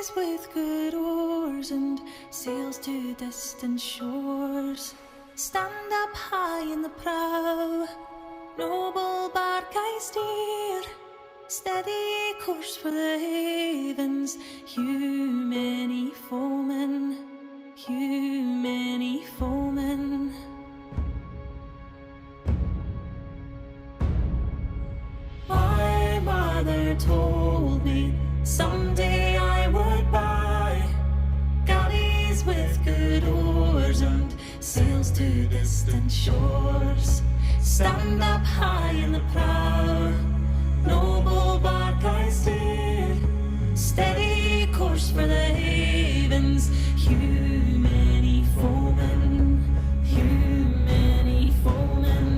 Galleys with good oars and sails to distant shores. Stand up high in the prow, noble bark I steer. Steady course for the havens, hew many foemen, hew many foemen. My mother told me someday I would buy galleys with good oars and sails to distant shores. Stand up high in the prow, noble bark I steer. Steady course for the havens, hew many foemen, hew many foemen.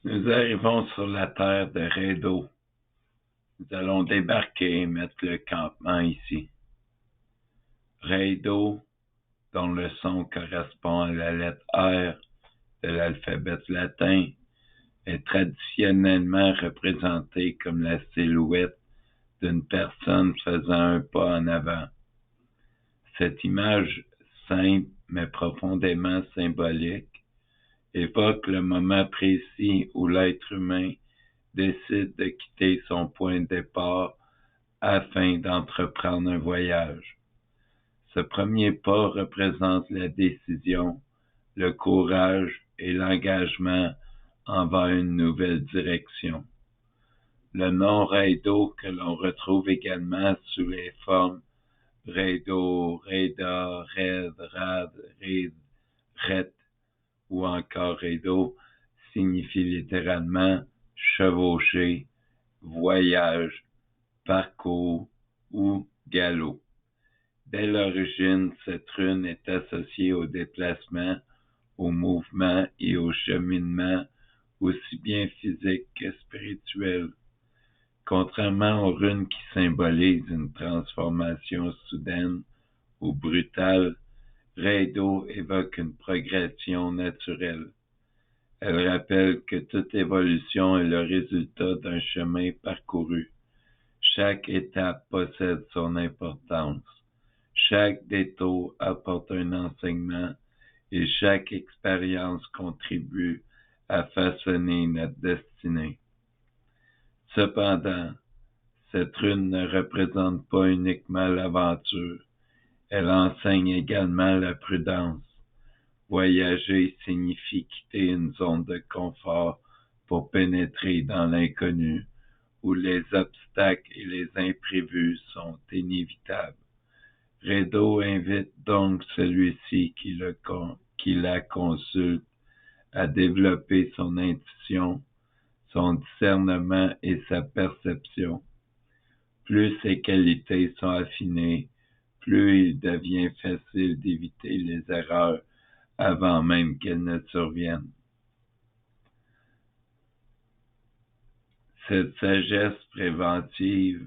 Nous arrivons sur la terre de Rhédo. Nous allons débarquer et mettre le campement ici. Rhédo, dont le son correspond à la lettre R de l'alphabet latin, est traditionnellement représenté comme la silhouette d'une personne faisant un pas en avant. Cette image simple mais profondément symbolique évoque le moment précis où l'être humain décide de quitter son point de départ afin d'entreprendre un voyage. Ce premier pas représente la décision, le courage et l'engagement envers une nouvelle direction. Le nom Rhédo, que l'on retrouve également sous les formes Rhédo, Rhéda, Red, Rad, Rid, Ret ou encore Rhédo, signifie littéralement chevaucher, voyage, parcours ou galop. Dès l'origine, cette rune est associée au déplacement, au mouvement et au cheminement, aussi bien physique que spirituel. Contrairement aux runes qui symbolisent une transformation soudaine ou brutale, Rhédo évoque une progression naturelle. Elle rappelle que toute évolution est le résultat d'un chemin parcouru. Chaque étape possède son importance. Chaque détour apporte un enseignement et chaque expérience contribue à façonner notre destinée. Cependant, cette rune ne représente pas uniquement l'aventure, elle enseigne également la prudence. Voyager signifie quitter une zone de confort pour pénétrer dans l'inconnu, où les obstacles et les imprévus sont inévitables. Rhédo invite donc celui-ci qui la consulte à développer son intuition, son discernement et sa perception. Plus ces qualités sont affinées, plus il devient facile d'éviter les erreurs avant même qu'elles ne surviennent. Cette sagesse préventive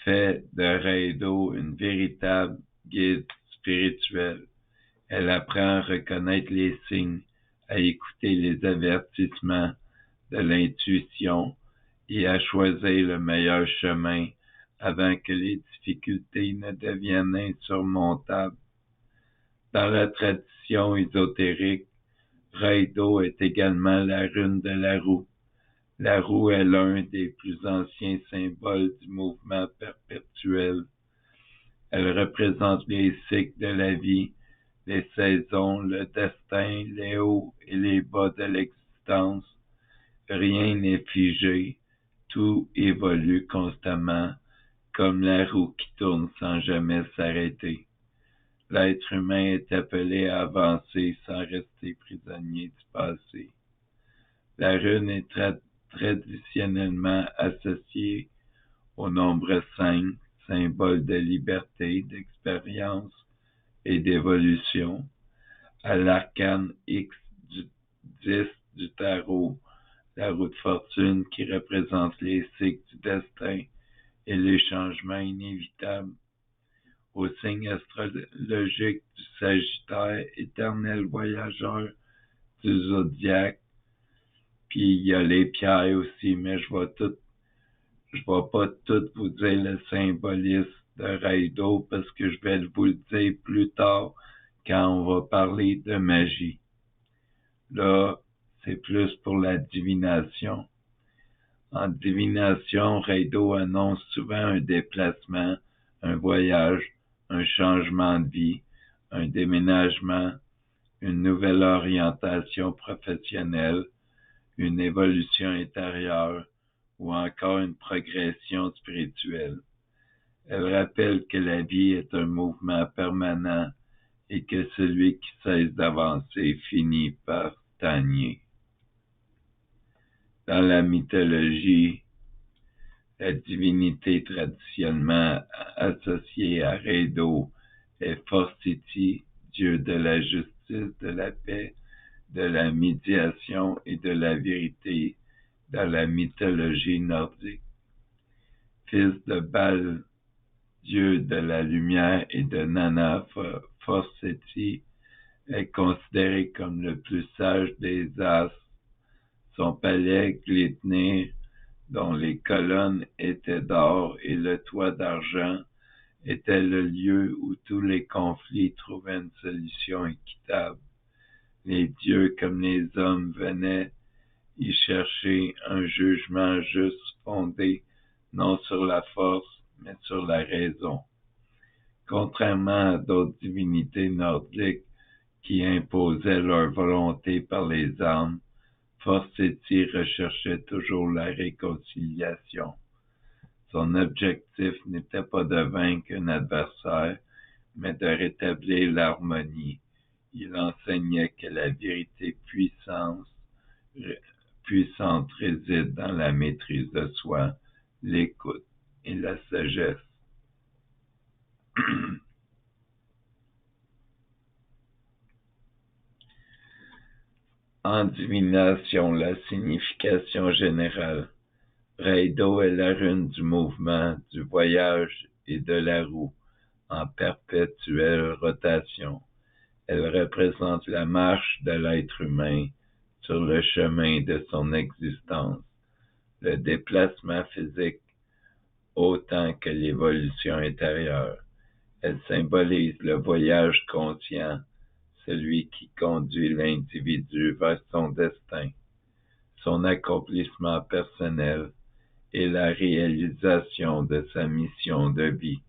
fait de Rhédo une véritable guide spirituel. Elle apprend à reconnaître les signes, à écouter les avertissements de l'intuition et à choisir le meilleur chemin avant que les difficultés ne deviennent insurmontables. Dans la tradition ésotérique, Raido est également la rune de la roue. La roue est l'un des plus anciens symboles du mouvement perpétuel. Elle représente les cycles de la vie, les saisons, le destin, les hauts et les bas de l'existence. Rien n'est figé, tout évolue constamment, comme la roue qui tourne sans jamais s'arrêter. L'être humain est appelé à avancer sans rester prisonnier du passé. La rune est traditionnellement associée au nombre 5, symbole de liberté, d'expérience et d'évolution, à l'arcane X du 10 du tarot, la roue de fortune qui représente les cycles du destin et les changements inévitables, au signe astrologique du Sagittaire, éternel voyageur du zodiaque. Puis il y a les pierres aussi, mais je vais pas tout vous dire le symbolisme de Raido parce que je vais vous le dire plus tard quand on va parler de magie. Là, c'est plus pour la divination. En divination, Raido annonce souvent un déplacement, un voyage, un changement de vie, un déménagement, une nouvelle orientation professionnelle, une évolution intérieure ou encore une progression spirituelle. Elle rappelle que la vie est un mouvement permanent et que celui qui cesse d'avancer finit par stagner. Dans la mythologie, la divinité traditionnellement associée à Raido est Forseti, dieu de la justice, de la paix, de la médiation et de la vérité dans la mythologie nordique. Fils de Baal, dieu de la lumière, et de Nanna, Forseti est considéré comme le plus sage des astres. Son palais Gleipnir, dont les colonnes étaient d'or et le toit d'argent, était le lieu où tous les conflits trouvaient une solution équitable. Les dieux comme les hommes venaient y chercher un jugement juste fondé non sur la force, mais sur la raison. Contrairement à d'autres divinités nordiques qui imposaient leur volonté par les armes, Forseti recherchait toujours la réconciliation. Son objectif n'était pas de vaincre un adversaire, mais de rétablir l'harmonie. Il enseignait que la vérité puissante réside dans la maîtrise de soi, l'écoute et la sagesse. En divination, la signification générale. Raido est la rune du mouvement, du voyage et de la roue, en perpétuelle rotation. Elle représente la marche de l'être humain sur le chemin de son existence, le déplacement physique autant que l'évolution intérieure. Elle symbolise le voyage conscient, celui qui conduit l'individu vers son destin, son accomplissement personnel et la réalisation de sa mission de vie.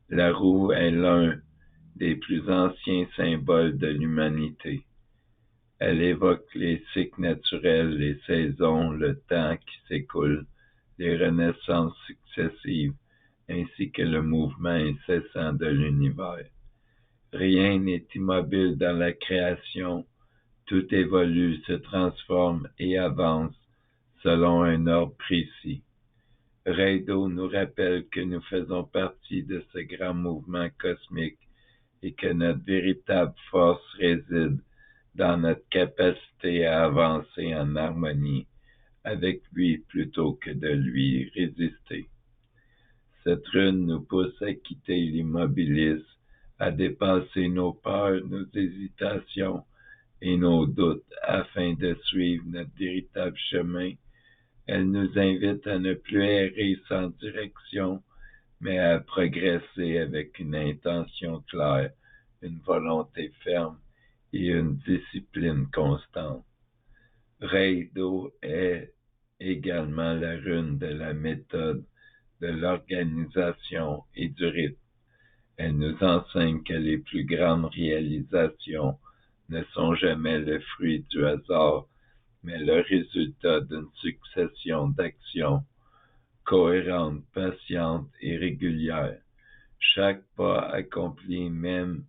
La roue est l'un des plus anciens symboles de l'humanité. Elle évoque les cycles naturels, les saisons, le temps qui s'écoule, les renaissances successives, ainsi que le mouvement incessant de l'univers. Rien n'est immobile dans la création, tout évolue, se transforme et avance selon un ordre précis. Raido nous rappelle que nous faisons partie de ce grand mouvement cosmique et que notre véritable force réside dans notre capacité à avancer en harmonie avec lui plutôt que de lui résister. Cette rune nous pousse à quitter l'immobilisme, à dépasser nos peurs, nos hésitations et nos doutes afin de suivre notre véritable chemin. Elle nous invite à ne plus errer sans direction, mais à progresser avec une intention claire, une volonté ferme et une discipline constante. Reido est également la rune de la méthode, de l'organisation et du rythme. Elle nous enseigne que les plus grandes réalisations ne sont jamais le fruit du hasard, mais le résultat d'une succession d'actions cohérentes, patientes et régulières. Chaque pas accompli, même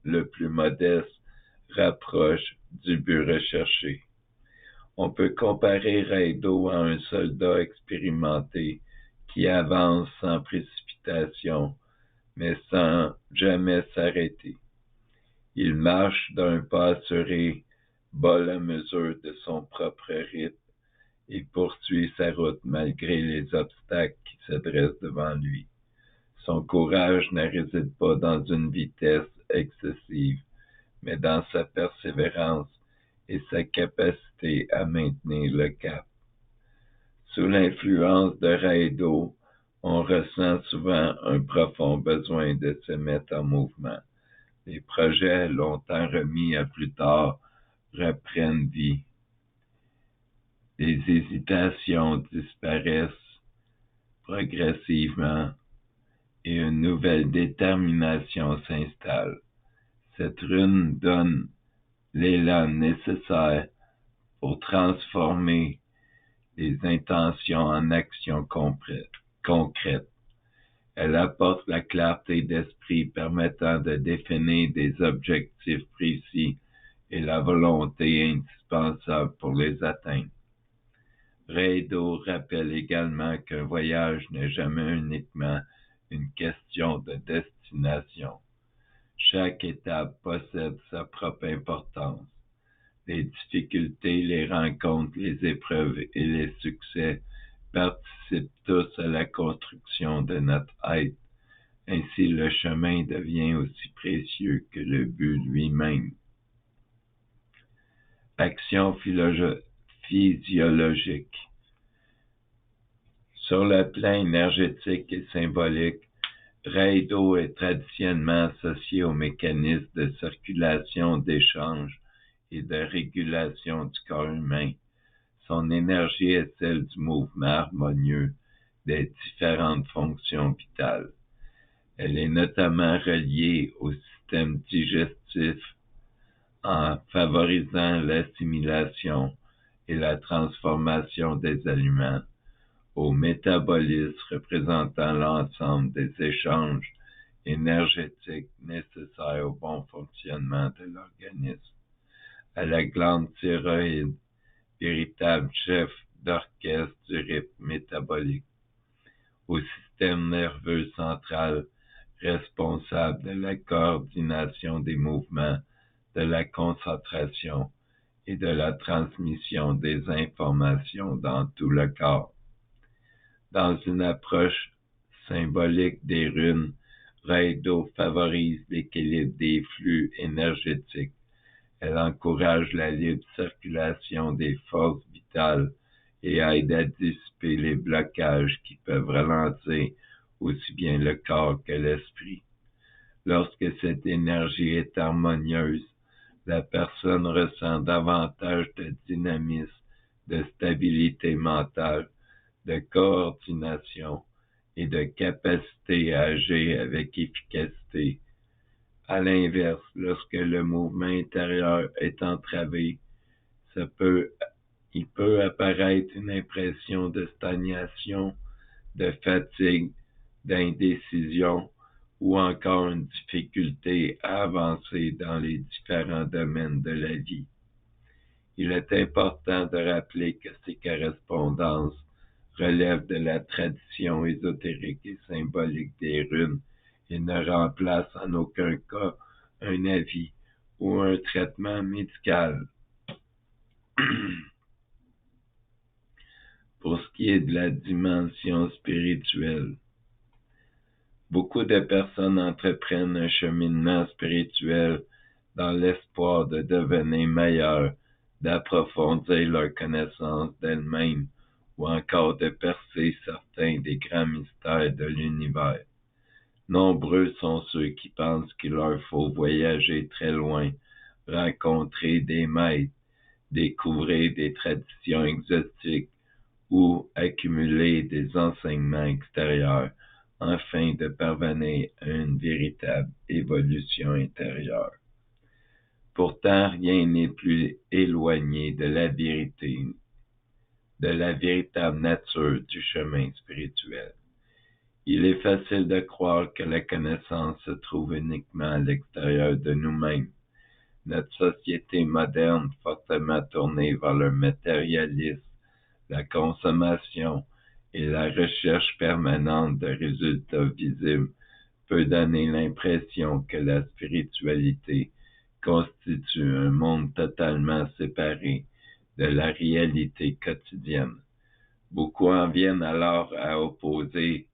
le plus modeste, rapproche du but recherché. On peut comparer Reido à un soldat expérimenté qui avance sans précipitation, mais sans jamais s'arrêter. Il marche d'un pas assuré, bat la mesure de son propre rythme et poursuit sa route malgré les obstacles qui se dressent devant lui. Son courage ne réside pas dans une vitesse excessive, mais dans sa persévérance et sa capacité à maintenir le cap. Sous l'influence de Reido, on ressent souvent un profond besoin de se mettre en mouvement. Les projets longtemps remis à plus tard reprennent vie. Les hésitations disparaissent progressivement et une nouvelle détermination s'installe. Cette rune donne l'élan nécessaire pour transformer les intentions en actions concrètes. Elle apporte la clarté d'esprit permettant de définir des objectifs précis et la volonté indispensable pour les atteindre. Reido rappelle également qu'un voyage n'est jamais uniquement une question de destination. Chaque étape possède sa propre importance. Les difficultés, les rencontres, les épreuves et les succès participent tous à la construction de notre être. Ainsi, le chemin devient aussi précieux que le but lui-même. Action physiologique. Sur le plan énergétique et symbolique, Reido est traditionnellement associé aux mécanismes de circulation, d'échange et de régulation du corps humain. Son énergie est celle du mouvement harmonieux des différentes fonctions vitales. Elle est notamment reliée au système digestif en favorisant l'assimilation et la transformation des aliments, au métabolisme représentant l'ensemble des échanges énergétiques nécessaires au bon fonctionnement de l'organisme, à la glande thyroïde, véritable chef d'orchestre du rythme métabolique, au système nerveux central, responsable de la coordination des mouvements, de la concentration et de la transmission des informations dans tout le corps. Dans une approche symbolique des runes, Reido favorise l'équilibre des flux énergétiques. Elle encourage la libre circulation des forces vitales et aide à dissiper les blocages qui peuvent ralentir aussi bien le corps que l'esprit. Lorsque cette énergie est harmonieuse, la personne ressent davantage de dynamisme, de stabilité mentale, de coordination et de capacité à agir avec efficacité. À l'inverse, lorsque le mouvement intérieur est entravé, il peut apparaître une impression de stagnation, de fatigue, d'indécision ou encore une difficulté à avancer dans les différents domaines de la vie. Il est important de rappeler que ces correspondances relèvent de la tradition ésotérique et symbolique des runes et ne remplacent en aucun cas un avis ou un traitement médical. Pour ce qui est de la dimension spirituelle, beaucoup de personnes entreprennent un cheminement spirituel dans l'espoir de devenir meilleures, d'approfondir leur connaissance d'elles-mêmes ou encore de percer certains des grands mystères de l'univers. Nombreux sont ceux qui pensent qu'il leur faut voyager très loin, rencontrer des maîtres, découvrir des traditions exotiques ou accumuler des enseignements extérieurs afin de parvenir à une véritable évolution intérieure. Pourtant, rien n'est plus éloigné de la vérité, de la véritable nature du chemin spirituel. Il est facile de croire que la connaissance se trouve uniquement à l'extérieur de nous-mêmes. Notre société moderne, fortement tournée vers le matérialisme, la consommation et la recherche permanente de résultats visibles, peut donner l'impression que la spiritualité constitue un monde totalement séparé de la réalité quotidienne. Beaucoup en viennent alors à opposer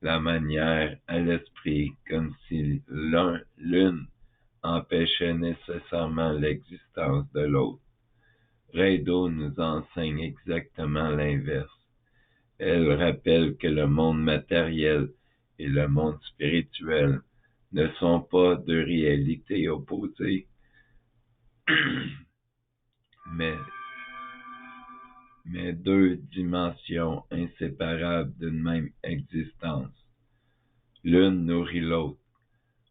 la manière à l'esprit comme si l'une empêchait nécessairement l'existence de l'autre. Reido nous enseigne exactement l'inverse. Elle rappelle que le monde matériel et le monde spirituel ne sont pas deux réalités opposées, mais deux dimensions inséparables d'une même existence. L'une nourrit l'autre.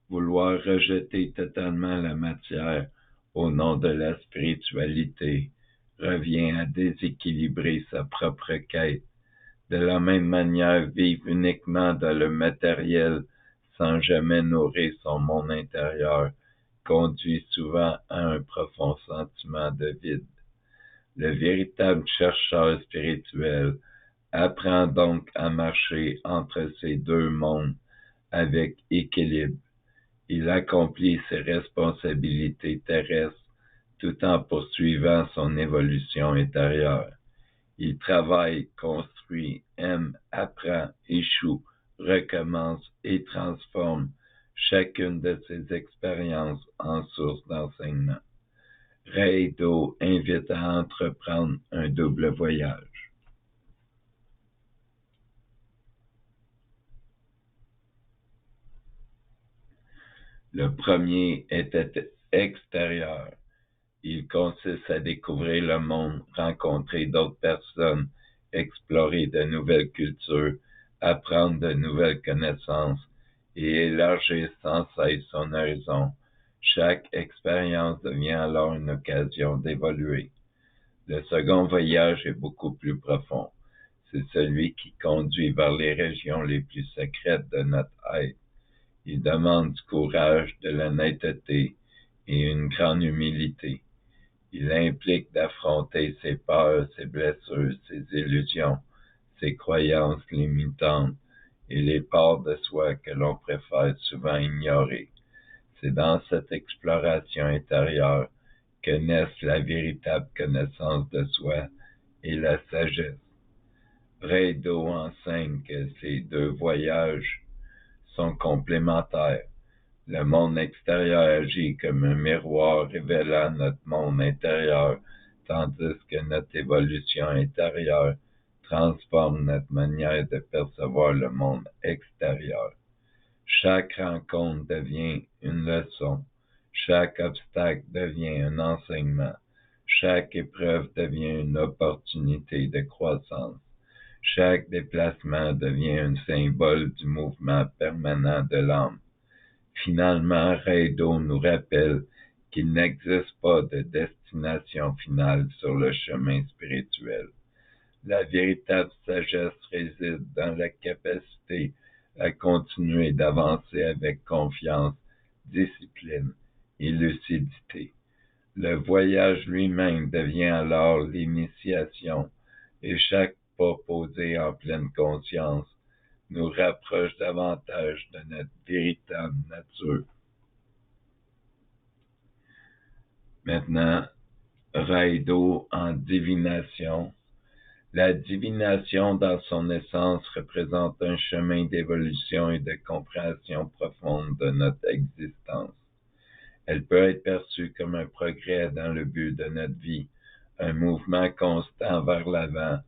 Vouloir rejeter totalement la matière au nom de la spiritualité revient à déséquilibrer sa propre quête. De la même manière, vivre uniquement dans le matériel sans jamais nourrir son monde intérieur conduit souvent à un profond sentiment de vide. Le véritable chercheur spirituel apprend donc à marcher entre ces deux mondes avec équilibre. Il accomplit ses responsabilités terrestres tout en poursuivant son évolution intérieure. Il travaille, construit, aime, apprend, échoue, recommence et transforme chacune de ses expériences en source d'enseignement. Reido invite à entreprendre un double voyage. Le premier est extérieur. Il consiste à découvrir le monde, rencontrer d'autres personnes, explorer de nouvelles cultures, apprendre de nouvelles connaissances et élargir sans cesse son horizon. Chaque expérience devient alors une occasion d'évoluer. Le second voyage est beaucoup plus profond. C'est celui qui conduit vers les régions les plus secrètes de notre être. Il demande du courage, de l'honnêteté et une grande humilité. Il implique d'affronter ses peurs, ses blessures, ses illusions, ses croyances limitantes et les parts de soi que l'on préfère souvent ignorer. C'est dans cette exploration intérieure que naissent la véritable connaissance de soi et la sagesse. Reido enseigne que ces deux voyages sont complémentaires. Le monde extérieur agit comme un miroir révélant notre monde intérieur, tandis que notre évolution intérieure transforme notre manière de percevoir le monde extérieur. Chaque rencontre devient une leçon, chaque obstacle devient un enseignement, chaque épreuve devient une opportunité de croissance. Chaque déplacement devient un symbole du mouvement permanent de l'âme. Finalement, Reido nous rappelle qu'il n'existe pas de destination finale sur le chemin spirituel. La véritable sagesse réside dans la capacité à continuer d'avancer avec confiance, discipline et lucidité. Le voyage lui-même devient alors l'initiation et chaque pas posé en pleine conscience nous rapproche davantage de notre véritable nature. Maintenant, Reido en divination La divination dans son essence représente un chemin d'évolution et de compréhension profonde de notre existence. Elle peut être perçue comme un progrès dans le but de notre vie, un mouvement constant vers l'avant,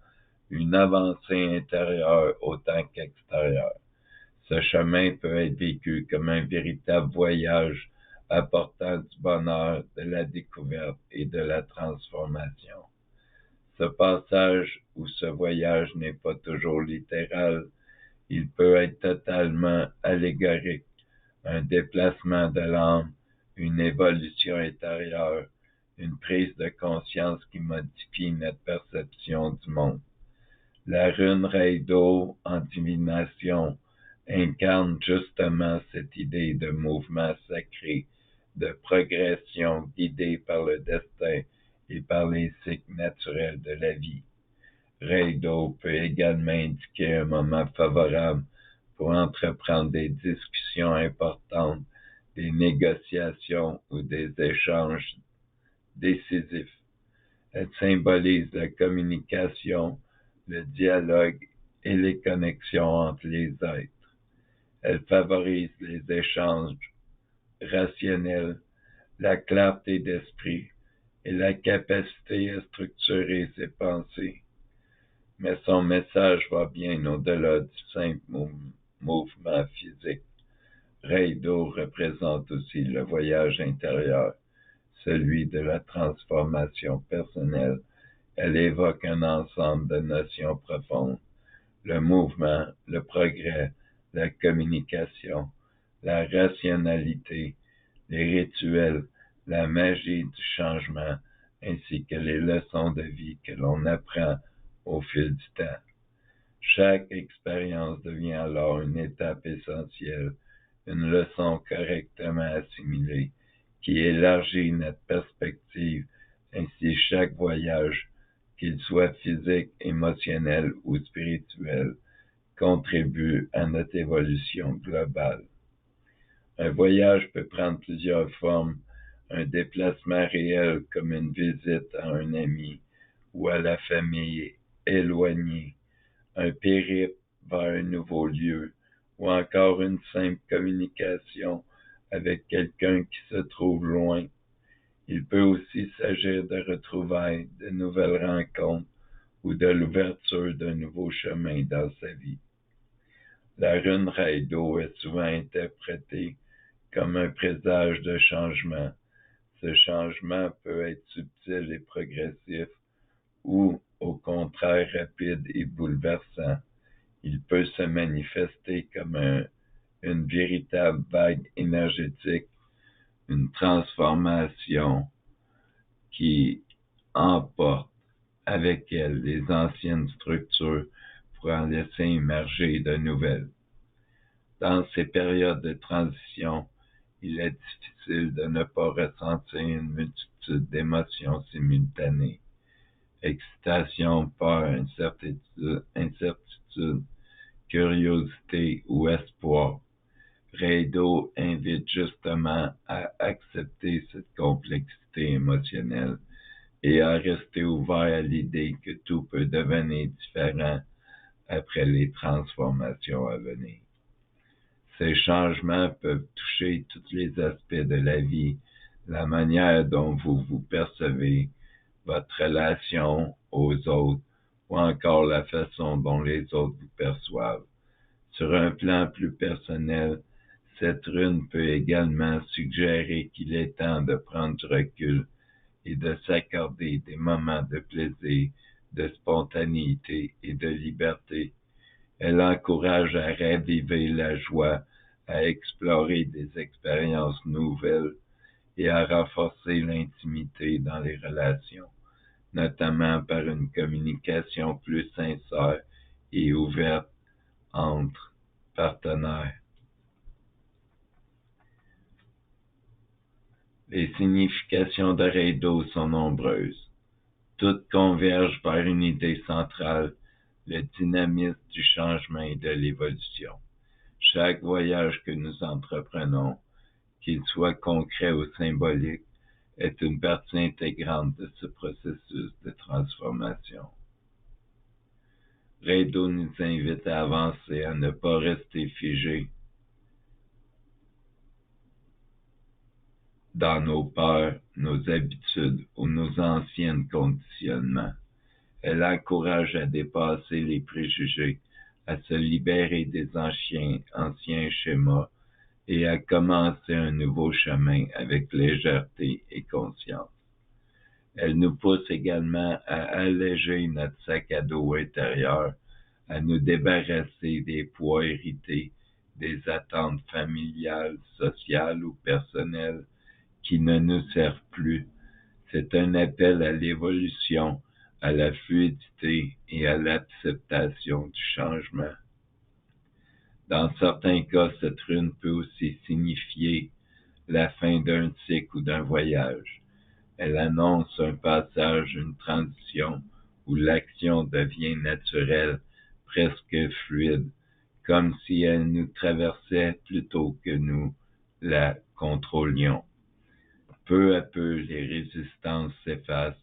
une avancée intérieure autant qu'extérieure. Ce chemin peut être vécu comme un véritable voyage apportant du bonheur, de la découverte et de la transformation. Ce passage ou ce voyage n'est pas toujours littéral, il peut être totalement allégorique, un déplacement de l'âme, une évolution intérieure, une prise de conscience qui modifie notre perception du monde. La rune Reido en divination incarne justement cette idée de mouvement sacré, de progression guidée par le destin et par les cycles naturels de la vie. Reido peut également indiquer un moment favorable pour entreprendre des discussions importantes, des négociations ou des échanges décisifs. Elle symbolise la communication, le dialogue et les connexions entre les êtres. Elle favorise les échanges rationnels, la clarté d'esprit et la capacité à structurer ses pensées. Mais son message va bien au-delà du simple mouvement physique. Reido représente aussi le voyage intérieur, celui de la transformation personnelle. Elle évoque un ensemble de notions profondes, le mouvement, le progrès, la communication, la rationalité, les rituels, la magie du changement, ainsi que les leçons de vie que l'on apprend au fil du temps. Chaque expérience devient alors une étape essentielle, une leçon correctement assimilée, qui élargit notre perspective. Ainsi, chaque voyage, qu'il soit physique, émotionnel ou spirituel, contribue à notre évolution globale. Un voyage peut prendre plusieurs formes, un déplacement réel comme une visite à un ami ou à la famille éloignée, un périple vers un nouveau lieu, ou encore une simple communication avec quelqu'un qui se trouve loin. Il peut aussi s'agir de retrouvailles, de nouvelles rencontres ou de l'ouverture d'un nouveau chemin dans sa vie. La rune Reido est souvent interprétée comme un présage de changement. Ce changement peut être subtil et progressif ou, au contraire, rapide et bouleversant. Il peut se manifester comme une véritable vague énergétique, une transformation qui emporte avec elle les anciennes structures pour en laisser émerger de nouvelles. Dans ces périodes de transition, il est difficile de ne pas ressentir une multitude d'émotions simultanées. Excitation, peur, incertitude, curiosité ou espoir. Reido invite justement à accepter cette complexité émotionnelle et à rester ouvert à l'idée que tout peut devenir différent après les transformations à venir. Ces changements peuvent toucher tous les aspects de la vie, la manière dont vous vous percevez, votre relation aux autres ou encore la façon dont les autres vous perçoivent. Sur un plan plus personnel, cette rune peut également suggérer qu'il est temps de prendre du recul et de s'accorder des moments de plaisir, de spontanéité et de liberté. Elle encourage à raviver la joie, à explorer des expériences nouvelles et à renforcer l'intimité dans les relations, notamment par une communication plus sincère et ouverte entre partenaires. Les significations de Reido sont nombreuses. Toutes convergent vers une idée centrale, le dynamisme du changement et de l'évolution. Chaque voyage que nous entreprenons, qu'il soit concret ou symbolique, est une partie intégrante de ce processus de transformation. Raido nous invite à avancer, à ne pas rester figé dans nos peurs, nos habitudes ou nos anciens conditionnements. Elle encourage à dépasser les préjugés, à se libérer des anciens schémas et à commencer un nouveau chemin avec légèreté et conscience. Elle nous pousse également à alléger notre sac à dos intérieur, à nous débarrasser des poids hérités, des attentes familiales, sociales ou personnelles qui ne nous servent plus. C'est un appel à l'évolution, à la fluidité et à l'acceptation du changement. Dans certains cas, cette rune peut aussi signifier la fin d'un cycle ou d'un voyage. Elle annonce un passage, une transition où l'action devient naturelle, presque fluide, comme si elle nous traversait plutôt que nous la contrôlions. Peu à peu, les résistances s'effacent,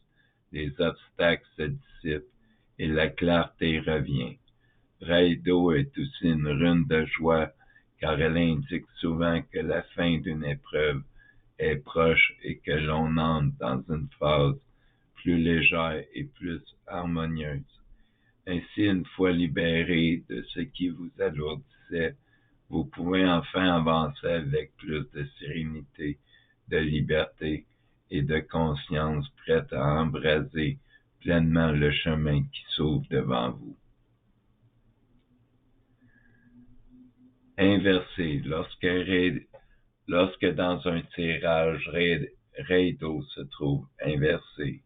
les obstacles se dissipent et la clarté revient. Raido est aussi une rune de joie car elle indique souvent que la fin d'une épreuve est proche et que l'on entre dans une phase plus légère et plus harmonieuse. Ainsi, une fois libéré de ce qui vous alourdissait, vous pouvez enfin avancer avec plus de sérénité, de liberté et de conscience, prête à embraser pleinement le chemin qui s'ouvre devant vous. Inversé, lorsque dans un tirage Raido se trouve inversé.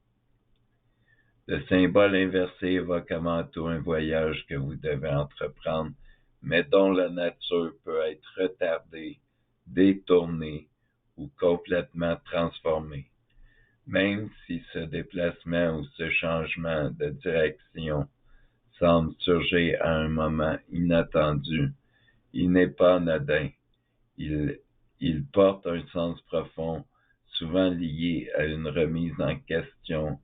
Le symbole inversé évoque avant tout un voyage que vous devez entreprendre, mais dont la nature peut être retardée, détournée ou complètement transformée. Même si ce déplacement ou ce changement de direction semble surgir à un moment inattendu, il n'est pas anodin. Il porte un sens profond, souvent lié à une remise en question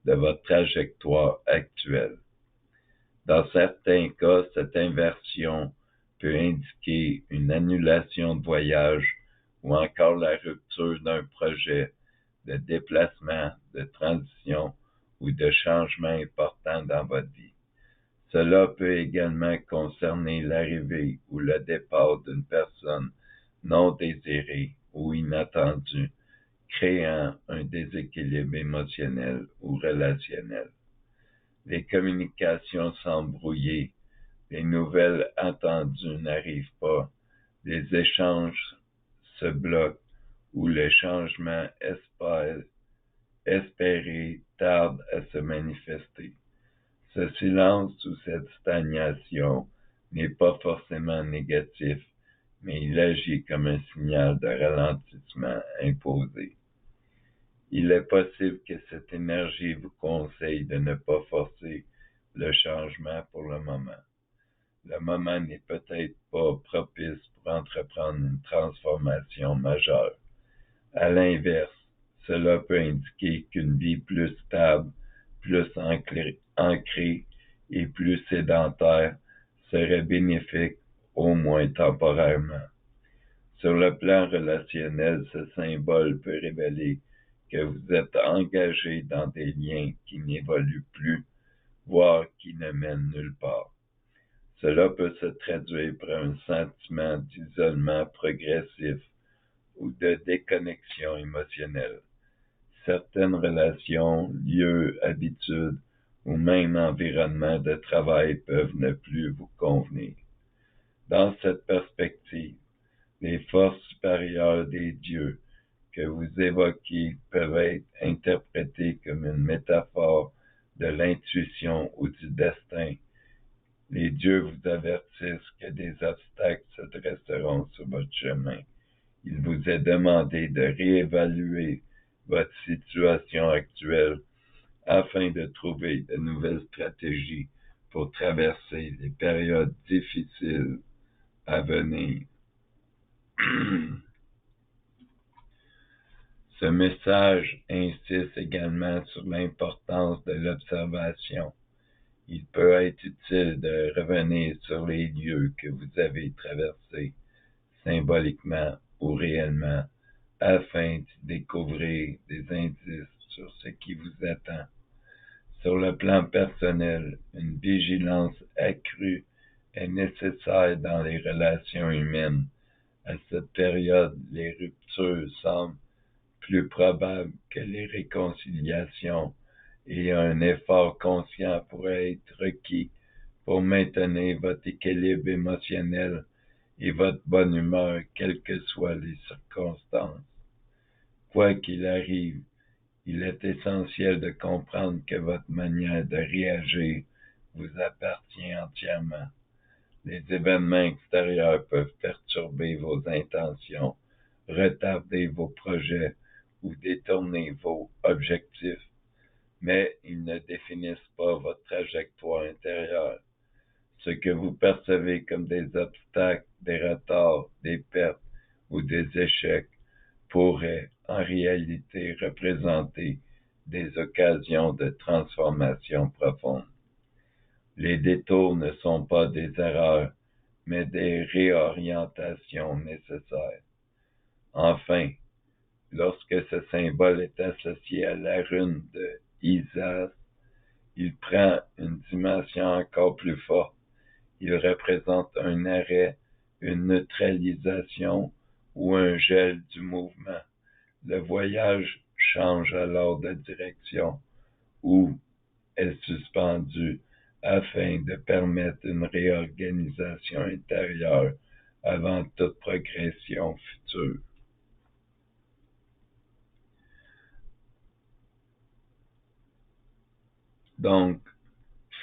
de votre trajectoire actuelle. Dans certains cas, cette inversion peut indiquer une annulation de voyage ou encore la rupture d'un projet de déplacement, de transition ou de changement important dans votre vie. Cela peut également concerner l'arrivée ou le départ d'une personne non désirée ou inattendue, créant un déséquilibre émotionnel ou relationnel. Les communications semblent brouillées, les nouvelles attendues n'arrivent pas, les échanges se bloquent ou les changements espérés tardent à se manifester. Ce silence ou cette stagnation n'est pas forcément négatif, mais il agit comme un signal de ralentissement imposé. Il est possible que cette énergie vous conseille de ne pas forcer le changement pour le moment. Le moment n'est peut-être pas propice pour entreprendre une transformation majeure. À l'inverse, cela peut indiquer qu'une vie plus stable, plus ancrée et plus sédentaire serait bénéfique, au moins temporairement. Sur le plan relationnel, ce symbole peut révéler que vous êtes engagé dans des liens qui n'évoluent plus, voire qui ne mènent nulle part. Cela peut se traduire par un sentiment d'isolement progressif ou de déconnexion émotionnelle. Certaines relations, lieux, habitudes ou même environnements de travail peuvent ne plus vous convenir. Dans cette perspective, les forces supérieures des dieux que vous évoquez peuvent être interprétées comme une métaphore de l'intuition ou du destin. Les dieux vous avertissent que des obstacles se dresseront sur votre chemin. Il vous est demandé de réévaluer votre situation actuelle afin de trouver de nouvelles stratégies pour traverser les périodes difficiles à venir. Ce message insiste également sur l'importance de l'observation il peut être utile de revenir sur les lieux que vous avez traversés, symboliquement ou réellement, afin de découvrir des indices sur ce qui vous attend. Sur le plan personnel, une vigilance accrue est nécessaire dans les relations humaines. À cette période, les ruptures semblent plus probables que les réconciliations et un effort conscient pourrait être requis pour maintenir votre équilibre émotionnel et votre bonne humeur, quelles que soient les circonstances. Quoi qu'il arrive, il est essentiel de comprendre que votre manière de réagir vous appartient entièrement. Les événements extérieurs peuvent perturber vos intentions, retarder vos projets ou détourner vos objectifs, mais ils ne définissent pas votre trajectoire intérieure. Ce que vous percevez comme des obstacles, des retards, des pertes ou des échecs pourrait en réalité représenter des occasions de transformation profonde. Les détours ne sont pas des erreurs, mais des réorientations nécessaires. Enfin, lorsque ce symbole est associé à la rune de Isas, il prend une dimension encore plus forte. Il représente un arrêt, une neutralisation ou un gel du mouvement. Le voyage change alors de direction ou est suspendu afin de permettre une réorganisation intérieure avant toute progression future. Donc,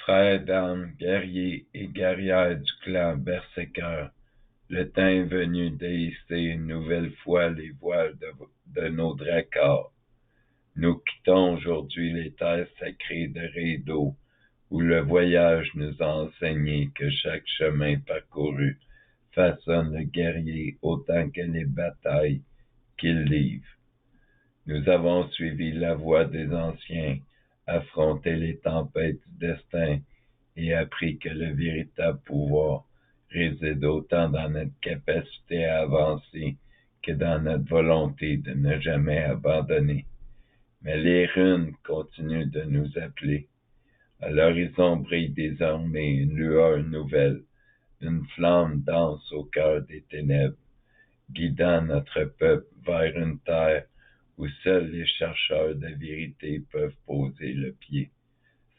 frères d'armes, guerriers et guerrières du clan Berserker, le temps est venu d'hisser une nouvelle fois les voiles de nos dracars. Nous quittons aujourd'hui les terres sacrées de Raido, où le voyage nous a enseigné que chaque chemin parcouru façonne le guerrier autant que les batailles qu'il livre. Nous avons suivi la voie des anciens, affronté les tempêtes du destin et appris que le véritable pouvoir réside autant dans notre capacité à avancer que dans notre volonté de ne jamais abandonner. Mais les runes continuent de nous appeler. À l'horizon brille désormais une lueur nouvelle, une flamme danse au cœur des ténèbres, guidant notre peuple vers une terre où seuls les chercheurs de vérité peuvent poser le pied.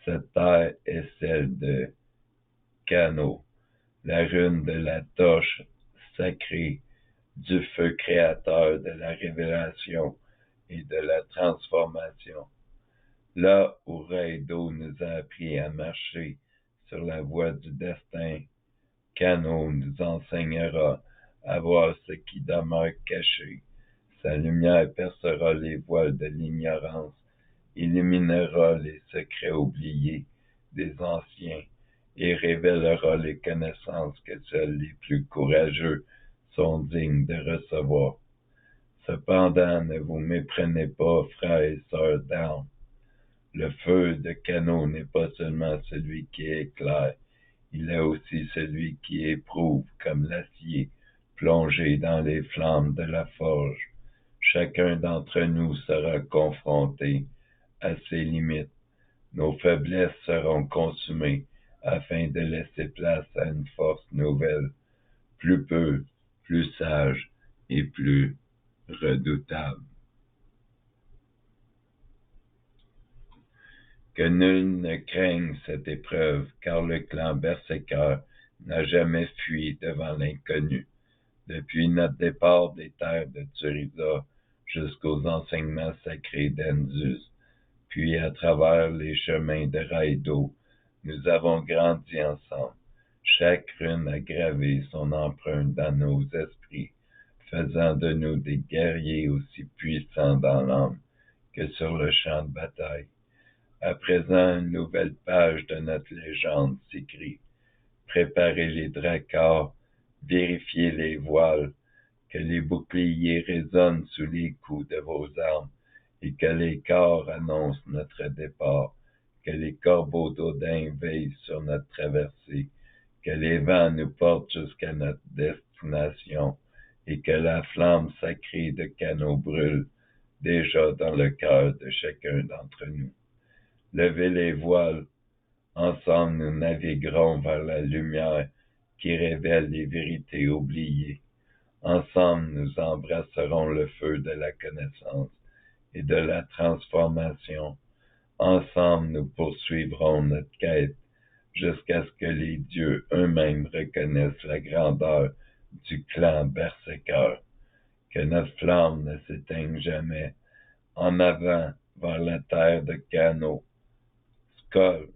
Cette terre est celle de Kano, la rune de la torche sacrée, du feu créateur de la révélation et de la transformation. Là où Raido nous a appris à marcher sur la voie du destin, Kano nous enseignera à voir ce qui demeure caché. Sa lumière percera les voiles de l'ignorance, illuminera les secrets oubliés des anciens et révélera les connaissances que seuls les plus courageux sont dignes de recevoir. Cependant, ne vous méprenez pas, frères et sœurs d'armes. Le feu de Kano n'est pas seulement celui qui éclaire, il est aussi celui qui éprouve comme l'acier plongé dans les flammes de la forge. Chacun d'entre nous sera confronté à ses limites. Nos faiblesses seront consumées afin de laisser place à une force nouvelle, plus pure, plus sage et plus redoutable. Que nul ne craigne cette épreuve, car le clan Berserker n'a jamais fui devant l'inconnu. Depuis notre départ des terres de Turiza jusqu'aux enseignements sacrés d'Enzus, puis à travers les chemins de Raido, nous avons grandi ensemble. Chaque rune a gravé son empreinte dans nos esprits, faisant de nous des guerriers aussi puissants dans l'âme que sur le champ de bataille. À présent, une nouvelle page de notre légende s'écrit. Préparez les dracars, vérifiez les voiles, que les boucliers résonnent sous les coups de vos armes et que les corps annoncent notre départ, que les corbeaux d'Odin veillent sur notre traversée, que les vents nous portent jusqu'à notre destination, et que la flamme sacrée de Cano brûle déjà dans le cœur de chacun d'entre nous. Levez les voiles, ensemble nous naviguerons vers la lumière qui révèle les vérités oubliées. Ensemble nous embrasserons le feu de la connaissance et de la transformation. Ensemble nous poursuivrons notre quête jusqu'à ce que les dieux eux-mêmes reconnaissent la grandeur du clan berserker. Que notre flamme ne s'éteigne jamais. En avant vers la terre de Cano. Skål!